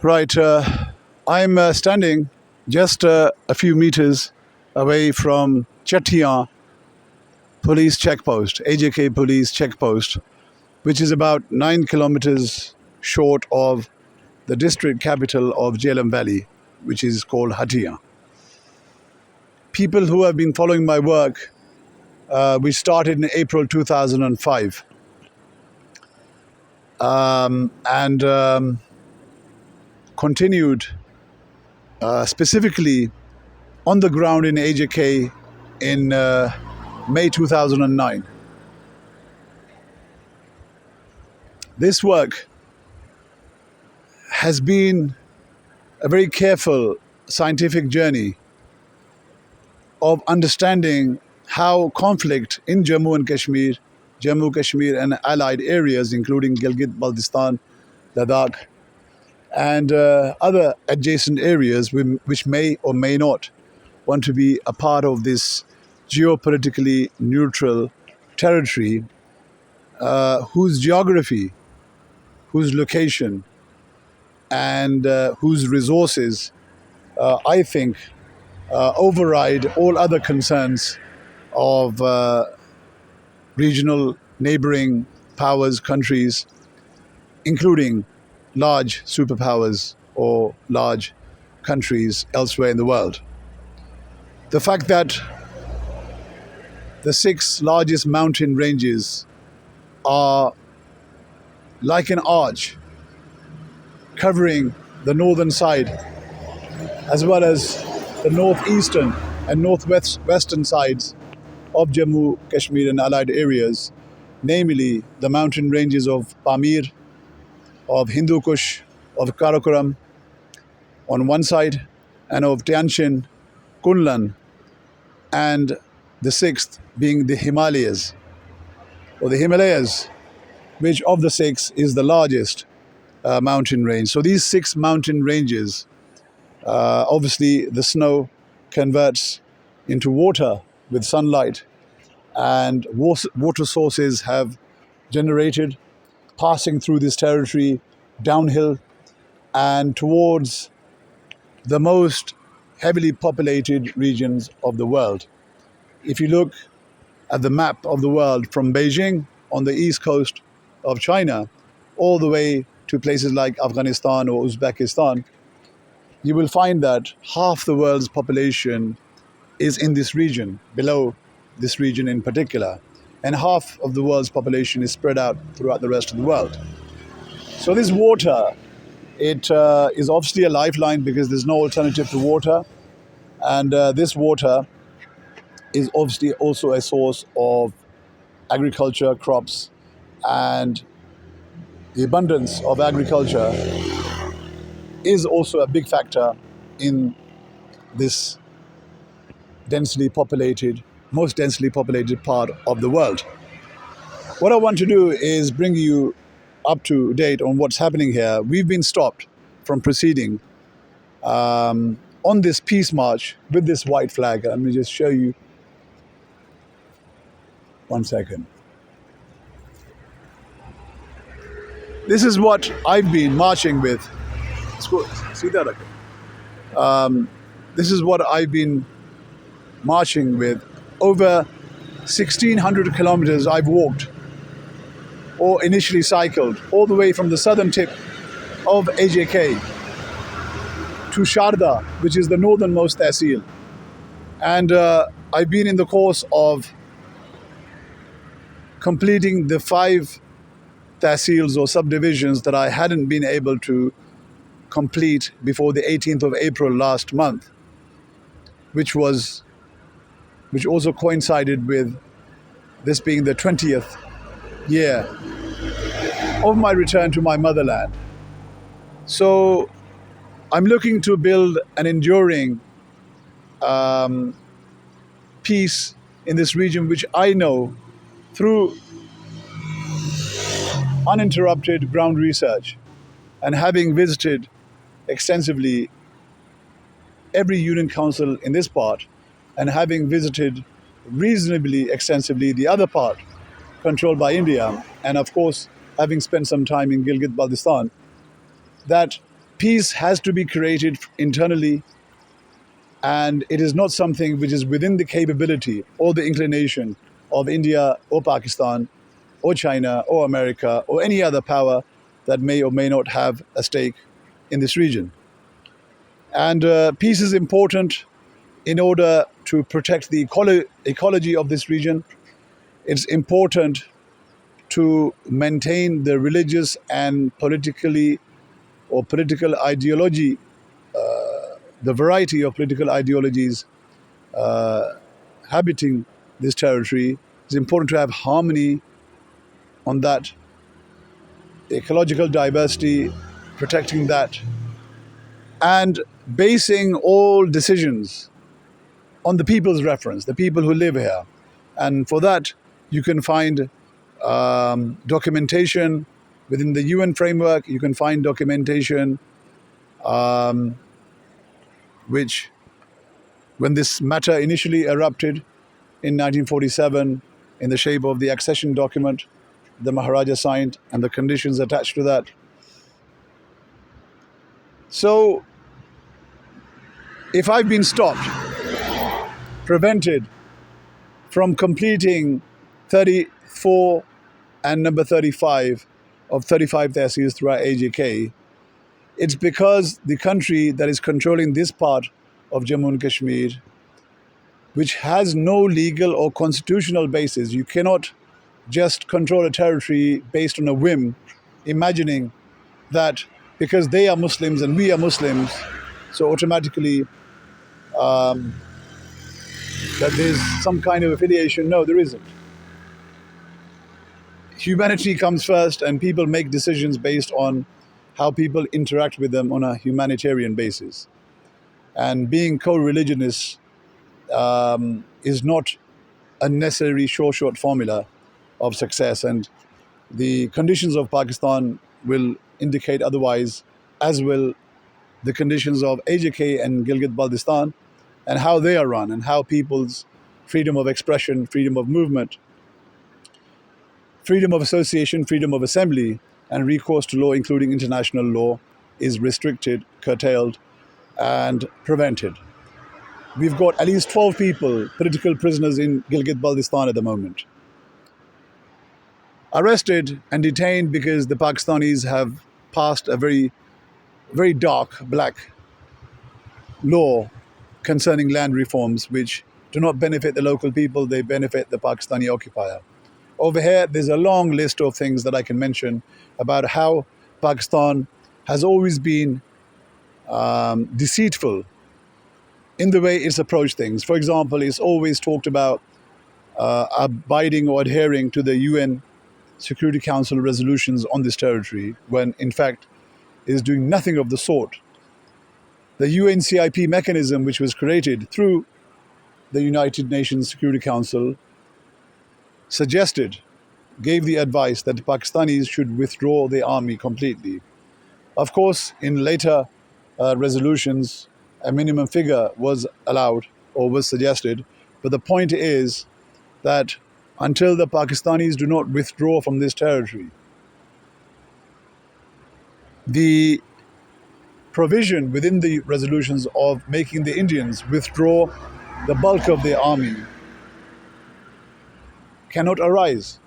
Right. I'm standing just a few meters away from Chattian police checkpost, AJK police checkpost, which is about 9 kilometers short of the district capital of Jhelum Valley, which is called Chattian. People who have been following my work, we started in April 2005. And continued specifically on the ground in AJK in May 2009. This work has been a very careful scientific journey of understanding how conflict in Jammu, Kashmir and allied areas including Gilgit-Baltistan, Ladakh and other adjacent areas which may or may not want to be a part of this geopolitically neutral territory, whose geography, whose location, and whose resources, I think, override all other concerns of regional neighboring powers, countries, including large superpowers or large countries elsewhere in the world. The fact that the 6 largest mountain ranges are like an arch covering the northern side as well as the northeastern and northwestern sides of Jammu, Kashmir and allied areas, namely the mountain ranges of Pamir, of Hindu Kush, of Karakoram on one side, and of Tianshan, Kunlan, and the 6th being the Himalayas, which of the 6 is the largest mountain range. So these 6 mountain ranges, obviously the snow converts into water with sunlight, and water sources have generated passing through this territory downhill and towards the most heavily populated regions of the world. If you look at the map of the world from Beijing on the east coast of China all the way to places like Afghanistan or Uzbekistan, you will find that half the world's population is in this region, below this region in particular, and half of the world's population is spread out throughout the rest of the world. So this water, it is obviously a lifeline because there's no alternative to water, and this water is obviously also a source of agriculture, crops, and the abundance of agriculture is also a big factor in this most densely populated part of the world. What I want to do is bring you up to date on what's happening here. We've been stopped from proceeding on this peace march with this white flag. Let me just show you. 1 second. This is what I've been marching with. See that? Okay. This is what I've been marching with. Over 1,600 kilometers I've walked or initially cycled all the way from the southern tip of AJK to Sharda, which is the northernmost tehsil. And I've been in the course of completing the 5 tehsils or subdivisions that I hadn't been able to complete before the 18th of April last month, which also coincided with this being the 20th year of my return to my motherland. So I'm looking to build an enduring peace in this region, which I know through uninterrupted ground research and having visited extensively every union council in this part and having visited reasonably extensively the other part controlled by India, and of course having spent some time in Gilgit-Baltistan, that peace has to be created internally, and it is not something which is within the capability or the inclination of India or Pakistan or China or America or any other power that may or may not have a stake in this region. And peace is important in order to protect the ecology of this region. It's important to maintain the religious and political ideology, the variety of political ideologies habiting this territory. It's important to have harmony on that, ecological diversity, protecting that, and basing all decisions on the people's reference, the people who live here. And for that, you can find documentation within the UN framework. You can find documentation which, when this matter initially erupted in 1947, in the shape of the accession document the Maharaja signed and the conditions attached to that. So, if I've been stopped, prevented from completing 34 and number 35 of 35 tehsils throughout AJK, it's because the country that is controlling this part of Jammu and Kashmir, which has no legal or constitutional basis. You cannot just control a territory based on a whim, imagining that because they are Muslims and we are Muslims, so automatically that there's some kind of affiliation. No, there isn't. Humanity comes first, and people make decisions based on how people interact with them on a humanitarian basis. And being co-religionist is not a necessary short formula of success, and the conditions of Pakistan will indicate otherwise, as will the conditions of AJK and Gilgit-Baltistan, and how they are run, and how people's freedom of expression, freedom of movement, freedom of association, freedom of assembly, and recourse to law, including international law, is restricted, curtailed, and prevented. We've got at least 12 people, political prisoners in Gilgit-Baltistan at the moment, arrested and detained because the Pakistanis have passed a very, very dark, black law concerning land reforms, which do not benefit the local people, they benefit the Pakistani occupier. Over here, there's a long list of things that I can mention about how Pakistan has always been deceitful in the way it's approached things. For example, it's always talked about abiding or adhering to the UN Security Council resolutions on this territory, when in fact it is doing nothing of the sort. The UNCIP mechanism, which was created through the United Nations Security Council, gave the advice that the Pakistanis should withdraw their army completely. Of course, in later resolutions, a minimum figure was allowed or was suggested, but the point is that until the Pakistanis do not withdraw from this territory, the provision within the resolutions of making the Indians withdraw the bulk of their army cannot arise.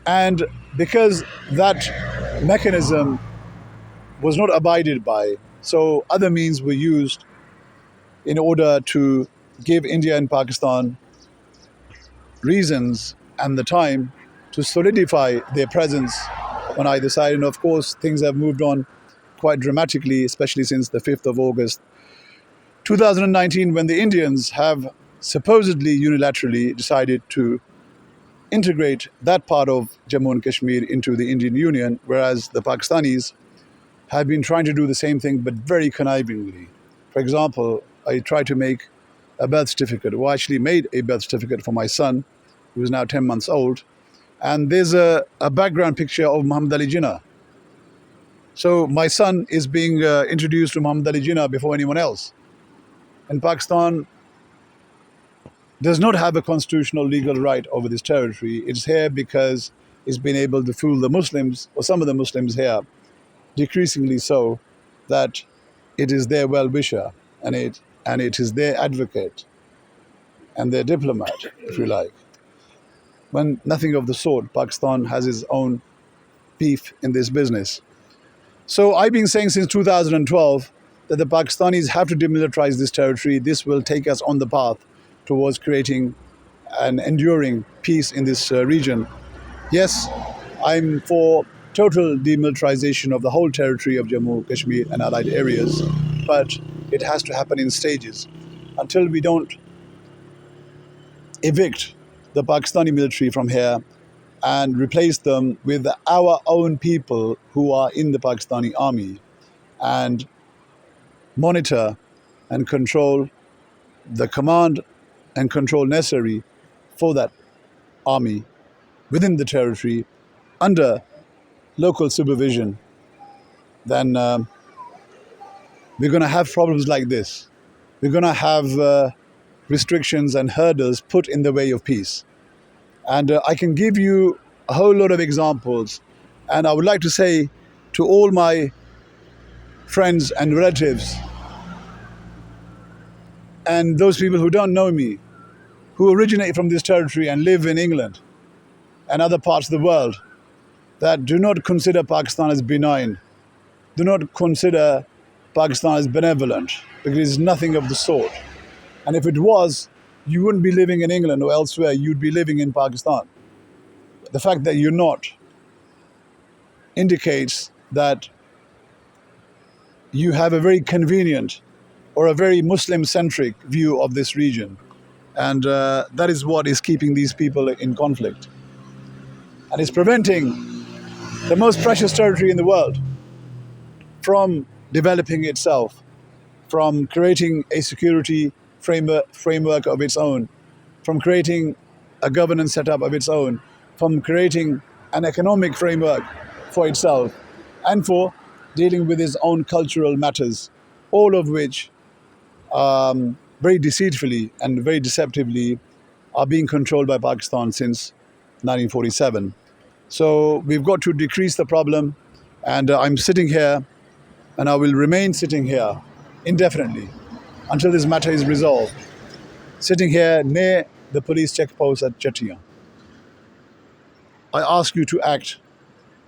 And because that mechanism was not abided by, so other means were used in order to give India and Pakistan reasons and the time to solidify their presence on either side. And of course, things have moved on quite dramatically, especially since the 5th of August 2019, when the Indians have supposedly unilaterally decided to integrate that part of Jammu and Kashmir into the Indian Union, whereas the Pakistanis have been trying to do the same thing, but very connivingly. For example, I tried to make a birth certificate, or actually made a birth certificate for my son, who is now 10 months old, and there's a background picture of Muhammad Ali Jinnah. So my son is being introduced to Muhammad Ali Jinnah before anyone else. And Pakistan does not have a constitutional legal right over this territory. It's here because it's been able to fool the Muslims, or some of the Muslims here, decreasingly so, that it is their well-wisher and it is their advocate and their diplomat, if you like. When nothing of the sort, Pakistan has its own beef in this business. So I've been saying since 2012 that the Pakistanis have to demilitarize this territory. This will take us on the path towards creating an enduring peace in this region. Yes, I'm for total demilitarization of the whole territory of Jammu, Kashmir and allied areas, but it has to happen in stages. Until we don't evict the Pakistani military from here and replace them with our own people who are in the Pakistani army, and monitor and control the command and control necessary for that army within the territory under local supervision, then we're going to have problems like this. We're going to have restrictions and hurdles put in the way of peace. And I can give you a whole lot of examples. And I would like to say to all my friends and relatives and those people who don't know me, who originate from this territory and live in England and other parts of the world, that do not consider Pakistan as benign, do not consider Pakistan as benevolent, because it is nothing of the sort. And if it was, you wouldn't be living in England or elsewhere, you'd be living in Pakistan. The fact that you're not indicates that you have a very convenient or a very Muslim-centric view of this region. And that is what is keeping these people in conflict. And it's preventing the most precious territory in the world from developing itself, from creating a security framework of its own, from creating a governance setup of its own, from creating an economic framework for itself, and for dealing with its own cultural matters, all of which very deceitfully and very deceptively are being controlled by Pakistan since 1947. So we've got to decrease the problem, and I'm sitting here and I will remain sitting here indefinitely until this matter is resolved, sitting here near the police checkpost at Chattian. I ask you to act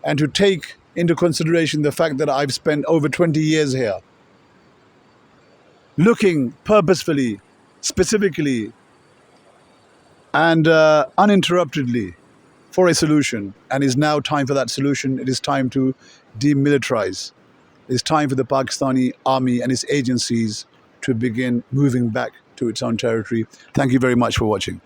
and to take into consideration the fact that I've spent over 20 years here, looking purposefully, specifically, and uninterruptedly for a solution. And it's now time for that solution. It is time to demilitarize. It's time for the Pakistani army and its agencies to begin moving back to its own territory. Thank you very much for watching.